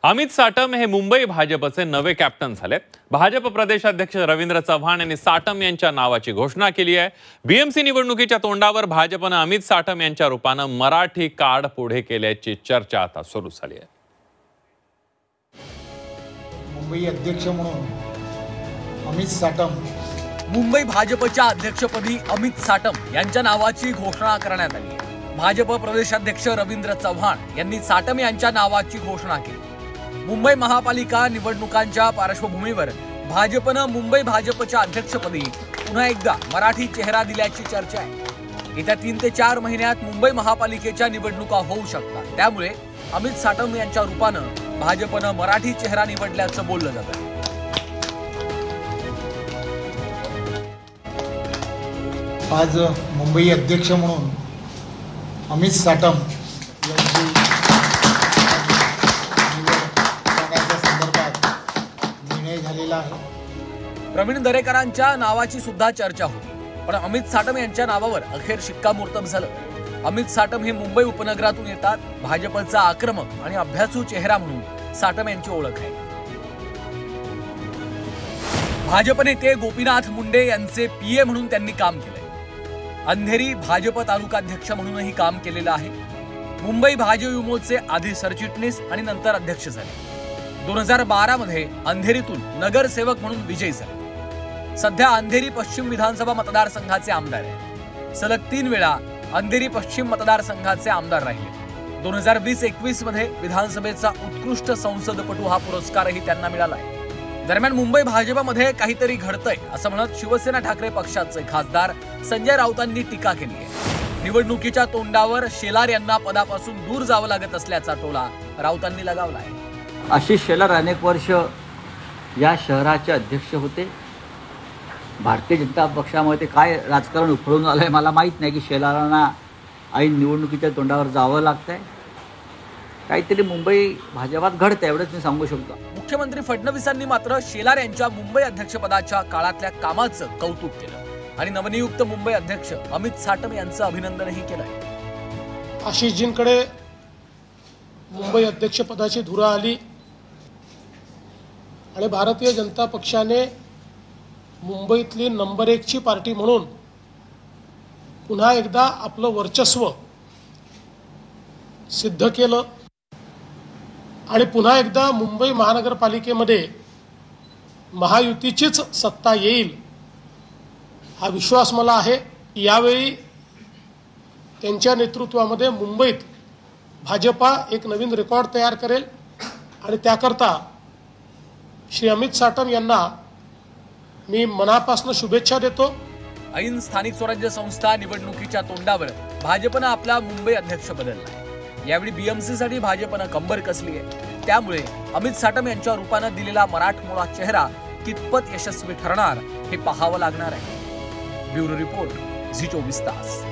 अमित साटम हे मुंबई भाजपचे नवे कॅप्टन झालेत। भाजप प्रदेशाध्यक्ष रवींद्र चव्हाण यांनी साटम यांच्या नावाची घोषणा केली आहे। बीएमसी निवडणुकीच्या तोंडावर भाजपने अमित साटम यांच्या रूपाने मराठी कार्ड पुढे केल्याची चर्चा आता सुरू झाली आहे। मुंबई अध्यक्ष म्हणून अमित साटम, मुंबई भाजपच्या अध्यक्षपदी अमित साटम यांच्या नावाची घोषणा करण्यात आली आहे। भाजप प्रदेशाध्यक्ष रवींद्र चव्हाण यांनी साटम यांच्या नावाची घोषणा केली। मुंबई महापालिका निवडणुकांच्या पार्श्वभूमीवर भाजपने मुंबई भाजपच्या अध्यक्षपदी पुन्हा एकदा मराठी चेहरा दिल्याची चर्चा आहे। येत्या 3 ते 4 महिन्यात मुंबई महापालिकेच्या निवडणुका होऊ शकतात, त्यामुळे अमित साटम यांच्या रूपाने भाजपने मराठी चेहरा निवडल्याचं बोललं जात आहे। आज मुंबई अध्यक्ष म्हणून अमित साटम यांची निर्णय झालेला आहे। प्रवीण दरेकरांच्या नावाची सुद्धा चर्चा होती, पण अमित साटम यांच्या नावावर अखेर शिक्कामोर्तब झालं। अमित साटम हे मुंबई उपनगरातून येतात। भाजपचा आक्रमक आणि अभ्यासू चेहरा म्हणून साटम यांची ओळख आहे। भाजप नेते गोपीनाथ मुंडे यांचे पीए म्हणून त्यांनी काम केलंय। अंधेरी भाजप तालुकाध्यक्ष म्हणूनही काम केलेलं आहे। मुंबई भाजयुमोचे आधी सरचिटणीस आणि नंतर अध्यक्ष झाले। 2012 मध्ये अंधेरीतून नगरसेवक म्हणून विजयी झाले। सध्या अंधेरी पश्चिम विधानसभा मतदारसंघाचे आमदार आहेत। सलग 3 वेळा अंधेरी पश्चिम मतदारसंघाचे आमदार राहिले। 2020-21 मध्ये विधानसभेचा उत्कृष्ट संसदपटू हा पुरस्कारही त्यांना मिळाला आहे। दरम्यान मुंबई भाजपमध्ये काहीतरी घडतंय असं म्हणत शिवसेना ठाकरे पक्षाचे खासदार संजय राऊतांनी टीका केली आहे। निवडणुकीच्या तोंडावर शेलार यांना पदापासून दूर जावं लागत असल्याचा टोला राऊतांनी लगावला आहे। आशिष शेलार अनेक वर्ष या शहराचे अध्यक्ष होते। भारतीय जनता पक्षामध्ये ते काय राजकारण उफळून आलंय मला माहीत नाही की शेलारांना ऐन निवडणुकीच्या तोंडावर जावं लागतंय। काहीतरी मुंबई भाजपात घडतं एवढंच मी सांगू शकतो। मुख्यमंत्री फडणवीसांनी मात्र शेलार यांच्या मुंबई अध्यक्षपदाच्या काळातल्या कामाचं कौतुक केलं आणि नवनियुक्त मुंबई अध्यक्ष अमित साटम यांचं अभिनंदनही केलंय। आशिषजींकडे मुंबई अध्यक्षपदाची धुरा आली आणि भारतीय जनता पक्षाने मुंबईतली नंबर 1 ची पार्टी म्हणून पुन्हा एकदा आपलं वर्चस्व सिद्ध केलं आणि पुन्हा एकदा मुंबई महानगरपालिकेमध्ये महायुतीचीच सत्ता येईल हा विश्वास मला आहे। यावेळी त्यांच्या नेतृत्वामध्ये मुंबईत भाजपा एक नवीन रेकॉर्ड तयार करेल आणि त्याकरता श्री अमित साटम यांना मी मनापासून शुभेच्छा देतो। ऐन स्थानिक स्वराज्य संस्था निवडणुकीच्या तोंडावर भाजपने आपला मुंबई अध्यक्ष बदलला आहे। यावेळी बीएमसी साठी भाजपने कंबर कसली आहे, त्यामुळे अमित साटम यांच्या रूपाने दिलेला मराठमोळा चेहरा कितपत यशस्वी ठरणार हे पाहावं लागणार आहे। ब्युरो रिपोर्ट, झी 24 तास।